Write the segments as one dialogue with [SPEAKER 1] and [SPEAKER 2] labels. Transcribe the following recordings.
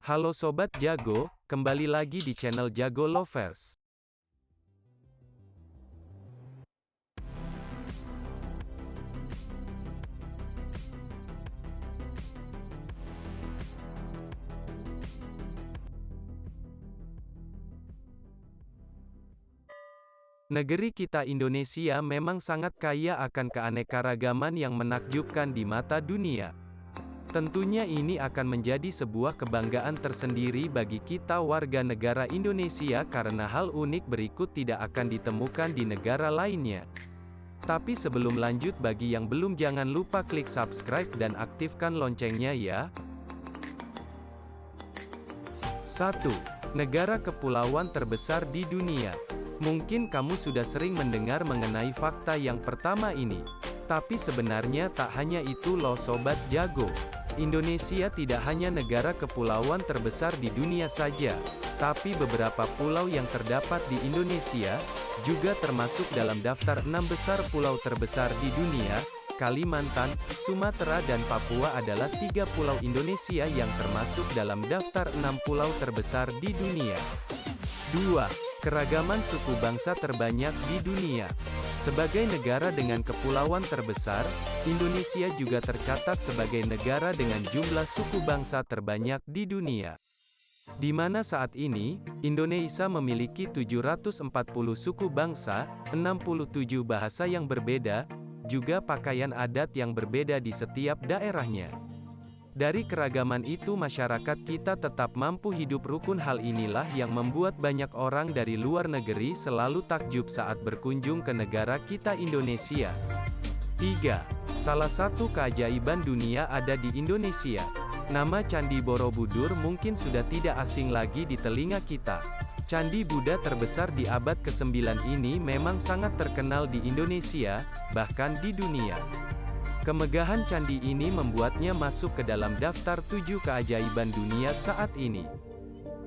[SPEAKER 1] Halo Sobat Jago, kembali lagi di channel Jago Lovers. Negeri kita Indonesia memang sangat kaya akan keanekaragaman yang menakjubkan di mata dunia. Tentunya ini akan menjadi sebuah kebanggaan tersendiri bagi kita warga negara Indonesia karena hal unik berikut tidak akan ditemukan di negara lainnya. Tapi sebelum lanjut, bagi yang belum, jangan lupa klik subscribe dan aktifkan loncengnya ya. 1. Negara kepulauan terbesar di dunia. Mungkin kamu sudah sering mendengar mengenai fakta yang pertama ini. Tapi sebenarnya tak hanya itu loh Sobat Jago. Indonesia tidak hanya negara kepulauan terbesar di dunia saja, tapi beberapa pulau yang terdapat di Indonesia juga termasuk dalam daftar 6 besar pulau terbesar di dunia. Kalimantan, Sumatera dan Papua adalah 3 pulau Indonesia yang termasuk dalam daftar 6 pulau terbesar di dunia. 2. Keragaman suku bangsa terbanyak di dunia. Sebagai negara dengan kepulauan terbesar, Indonesia juga tercatat sebagai negara dengan jumlah suku bangsa terbanyak di dunia. Di mana saat ini, Indonesia memiliki 740 suku bangsa, 67 bahasa yang berbeda, juga pakaian adat yang berbeda di setiap daerahnya. Dari keragaman itu masyarakat kita tetap mampu hidup rukun. Hal inilah yang membuat banyak orang dari luar negeri selalu takjub saat berkunjung ke negara kita Indonesia. 3. Salah satu keajaiban dunia ada di Indonesia. Nama Candi Borobudur mungkin sudah tidak asing lagi di telinga kita. Candi Buddha terbesar di abad ke-9 ini memang sangat terkenal di Indonesia, bahkan di dunia. Kemegahan candi ini membuatnya masuk ke dalam daftar 7 keajaiban dunia saat ini.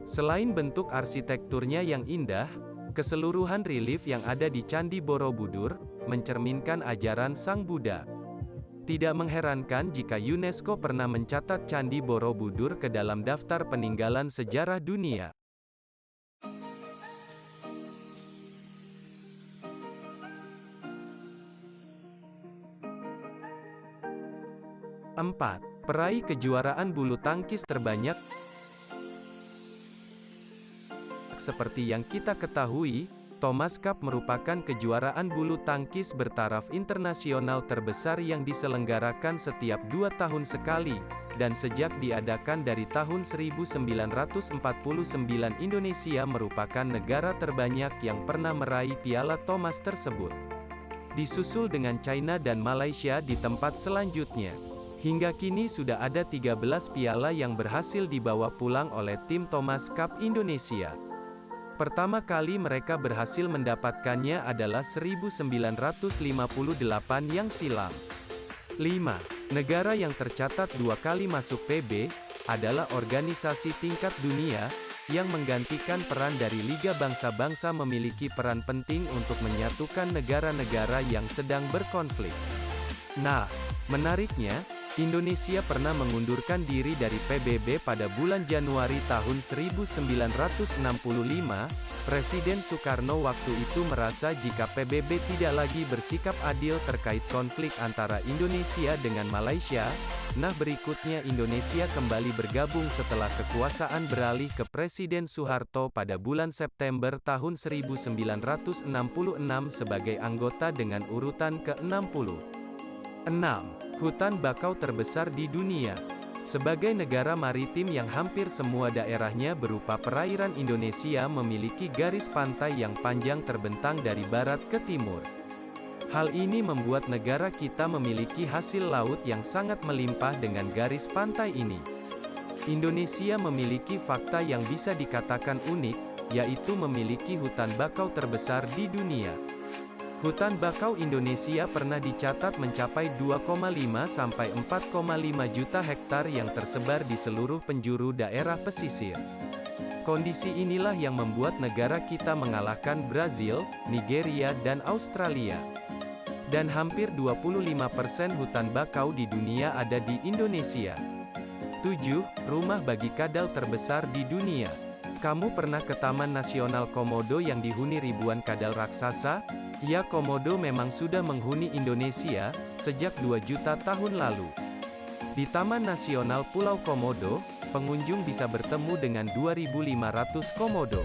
[SPEAKER 1] Selain bentuk arsitekturnya yang indah, keseluruhan relief yang ada di Candi Borobudur mencerminkan ajaran Sang Buddha. Tidak mengherankan jika UNESCO pernah mencatat Candi Borobudur ke dalam daftar peninggalan sejarah dunia. 4. Peraih kejuaraan bulu tangkis terbanyak. Seperti yang kita ketahui, Thomas Cup merupakan kejuaraan bulu tangkis bertaraf internasional terbesar yang diselenggarakan setiap 2 tahun sekali, dan sejak diadakan dari tahun 1949 Indonesia merupakan negara terbanyak yang pernah meraih piala Thomas tersebut. Disusul dengan China dan Malaysia di tempat selanjutnya. Hingga kini sudah ada 13 piala yang berhasil dibawa pulang oleh tim Thomas Cup Indonesia. Pertama kali mereka berhasil mendapatkannya adalah 1958 yang silam. 5. Negara yang tercatat 2 kali masuk PB, adalah organisasi tingkat dunia, yang menggantikan peran dari Liga Bangsa-Bangsa memiliki peran penting untuk menyatukan negara-negara yang sedang berkonflik. Nah, menariknya, Indonesia pernah mengundurkan diri dari PBB pada bulan Januari tahun 1965. Presiden Soekarno waktu itu merasa jika PBB tidak lagi bersikap adil terkait konflik antara Indonesia dengan Malaysia. Nah, berikutnya Indonesia kembali bergabung setelah kekuasaan beralih ke Presiden Soeharto pada bulan September tahun 1966 sebagai anggota dengan urutan ke-60. 6. Hutan bakau terbesar di dunia. Sebagai negara maritim yang hampir semua daerahnya berupa perairan, Indonesia memiliki garis pantai yang panjang terbentang dari barat ke timur. Hal ini membuat negara kita memiliki hasil laut yang sangat melimpah dengan garis pantai ini. Indonesia memiliki fakta yang bisa dikatakan unik, yaitu memiliki hutan bakau terbesar di dunia. Hutan bakau Indonesia pernah dicatat mencapai 2,5 sampai 4,5 juta hektar yang tersebar di seluruh penjuru daerah pesisir. Kondisi inilah yang membuat negara kita mengalahkan Brazil, Nigeria dan Australia. Dan hampir 25% hutan bakau di dunia ada di Indonesia. 7. Rumah bagi kadal terbesar di dunia. Kamu pernah ke Taman Nasional Komodo yang dihuni ribuan kadal raksasa? Ya, Komodo memang sudah menghuni Indonesia sejak 2 juta tahun lalu. Di Taman Nasional Pulau Komodo, pengunjung bisa bertemu dengan 2.500 komodo.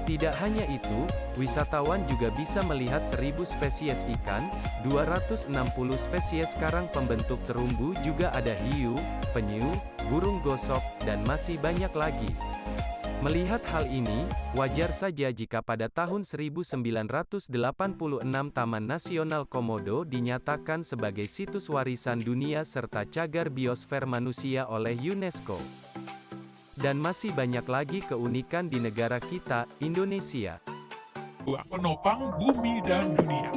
[SPEAKER 1] Tidak hanya itu, wisatawan juga bisa melihat 1.000 spesies ikan, 260 spesies karang pembentuk terumbu, juga ada hiu, penyu, burung gosok, dan masih banyak lagi. Melihat hal ini, wajar saja jika pada tahun 1986 Taman Nasional Komodo dinyatakan sebagai situs warisan dunia serta cagar biosfer manusia oleh UNESCO. Dan masih banyak lagi keunikan di negara kita, Indonesia.
[SPEAKER 2] Penopang bumi dan dunia.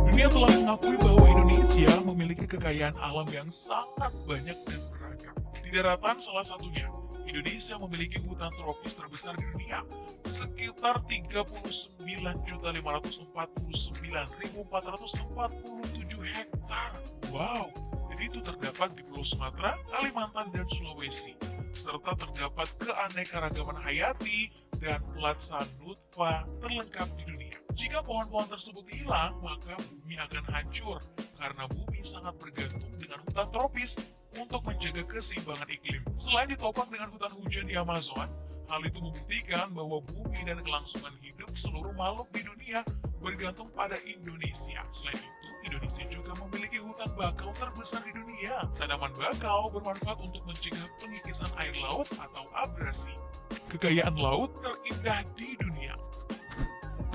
[SPEAKER 2] Dunia telah mengakui bahwa Indonesia memiliki kekayaan alam yang sangat banyak dan beragam. Di daratan salah satunya, Indonesia memiliki hutan tropis terbesar di dunia, sekitar 39.449.447 hektar. Wow, dan itu terdapat di Pulau Sumatera, Kalimantan, dan Sulawesi, serta terdapat keanekaragaman hayati dan platsa nutfa terlengkap di dunia. Jika pohon-pohon tersebut hilang, maka bumi akan hancur, karena bumi sangat bergantung dengan hutan tropis untuk menjaga keseimbangan iklim. Selain ditopang dengan hutan hujan di Amazon, hal itu membuktikan bahwa bumi dan kelangsungan hidup seluruh makhluk di dunia bergantung pada Indonesia. Selain itu, Indonesia juga memiliki hutan bakau terbesar di dunia. Tanaman bakau bermanfaat untuk mencegah pengikisan air laut atau abrasi. Kekayaan laut terindah di dunia.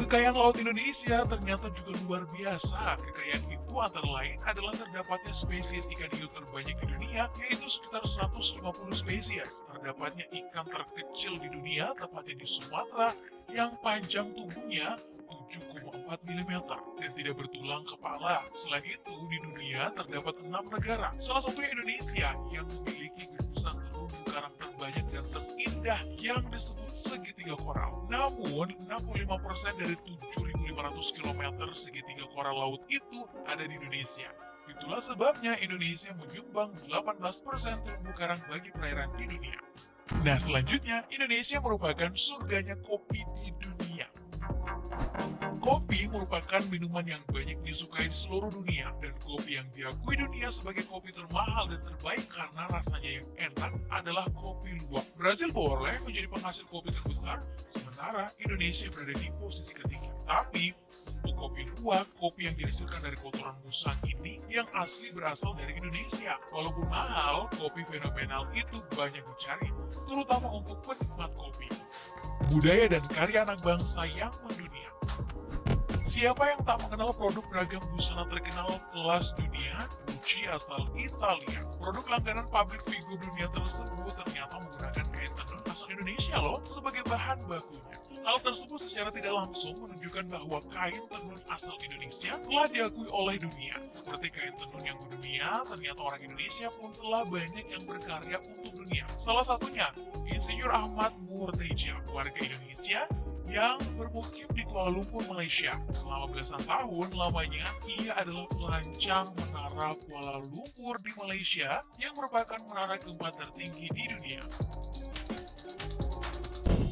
[SPEAKER 2] Kekayaan laut Indonesia ternyata juga luar biasa. Kekayaan itu antara lain adalah terdapatnya spesies ikan hiu terbanyak di dunia, yaitu sekitar 150 spesies. Terdapatnya ikan terkecil di dunia, tepatnya di Sumatera, yang panjang tubuhnya 7,4 mm dan tidak bertulang kepala. Selain itu, di dunia terdapat 6 negara, salah satunya Indonesia, yang memiliki gugusan terumbu karang terbanyak dan terindah yang disebut segitiga koral. Namun, 65% dari 7.500 km segitiga koral laut itu ada di Indonesia. Itulah sebabnya Indonesia menyumbang 18% terumbu karang bagi perairan di dunia. Nah, selanjutnya, Indonesia merupakan surganya kopi di dunia. Kopi merupakan minuman yang banyak disukai di seluruh dunia, dan kopi yang diakui dunia sebagai kopi termahal dan terbaik karena rasanya yang enak adalah kopi luwak. Brasil boleh menjadi penghasil kopi terbesar, sementara Indonesia berada di posisi ketiga. Tapi, untuk kopi luwak, kopi yang dihasilkan dari kotoran musang ini yang asli berasal dari Indonesia. Walaupun mahal, kopi fenomenal itu banyak dicari, terutama untuk penikmat kopi. Budaya dan karya anak bangsa yang mendunia. Siapa yang tak mengenal produk beragam busana terkenal kelas dunia, Gucci asal Italia. Produk langganan publik figur dunia tersebut ternyata menggunakan kain tenun asal Indonesia loh sebagai bahan bakunya. Hal tersebut secara tidak langsung menunjukkan bahwa kain tenun asal Indonesia telah diakui oleh dunia. Seperti kain tenun yang mendunia, ternyata orang Indonesia pun telah banyak yang berkarya untuk dunia. Salah satunya, Insinyur Ahmad Murteja, warga Indonesia yang bermukim di Kuala Lumpur, Malaysia. Selama belasan tahun lamanya, ia adalah perancang menara Kuala Lumpur di Malaysia yang merupakan menara keempat tertinggi di dunia.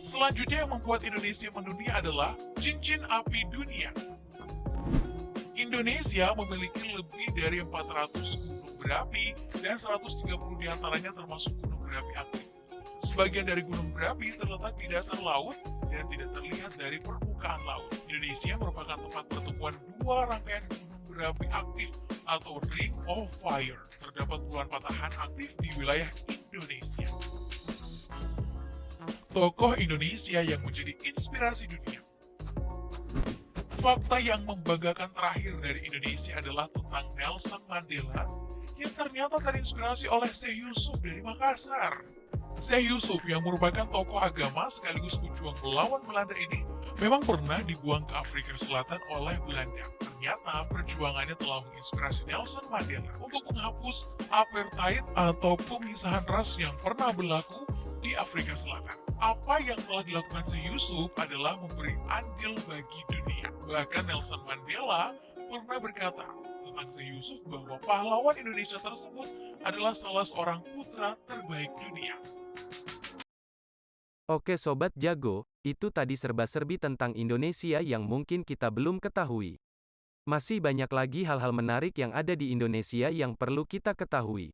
[SPEAKER 2] Selanjutnya yang membuat Indonesia mendunia adalah cincin api dunia. Indonesia memiliki lebih dari 400 gunung berapi dan 130 diantaranya termasuk gunung berapi aktif. Sebagian dari gunung berapi terletak di dasar laut dan tidak terlihat dari permukaan laut. Indonesia merupakan tempat pertemuan dua rangkaian gunung berapi aktif atau Ring of Fire. Terdapat puluhan patahan aktif di wilayah Indonesia. Tokoh Indonesia yang menjadi inspirasi dunia. Fakta yang membanggakan terakhir dari Indonesia adalah tentang Nelson Mandela yang ternyata terinspirasi oleh Syekh Yusuf dari Makassar. Syekh Yusuf yang merupakan tokoh agama sekaligus pejuang melawan Belanda ini memang pernah dibuang ke Afrika Selatan oleh Belanda. Ternyata perjuangannya telah menginspirasi Nelson Mandela untuk menghapus apartheid atau pemisahan ras yang pernah berlaku di Afrika Selatan. Apa yang telah dilakukan Syekh Yusuf adalah memberi andil bagi dunia. Bahkan Nelson Mandela pernah berkata tentang Syekh Yusuf bahwa pahlawan Indonesia tersebut adalah salah seorang putra terbaik dunia.
[SPEAKER 1] Oke Sobat Jago, itu tadi serba-serbi tentang Indonesia yang mungkin kita belum ketahui. Masih banyak lagi hal-hal menarik yang ada di Indonesia yang perlu kita ketahui.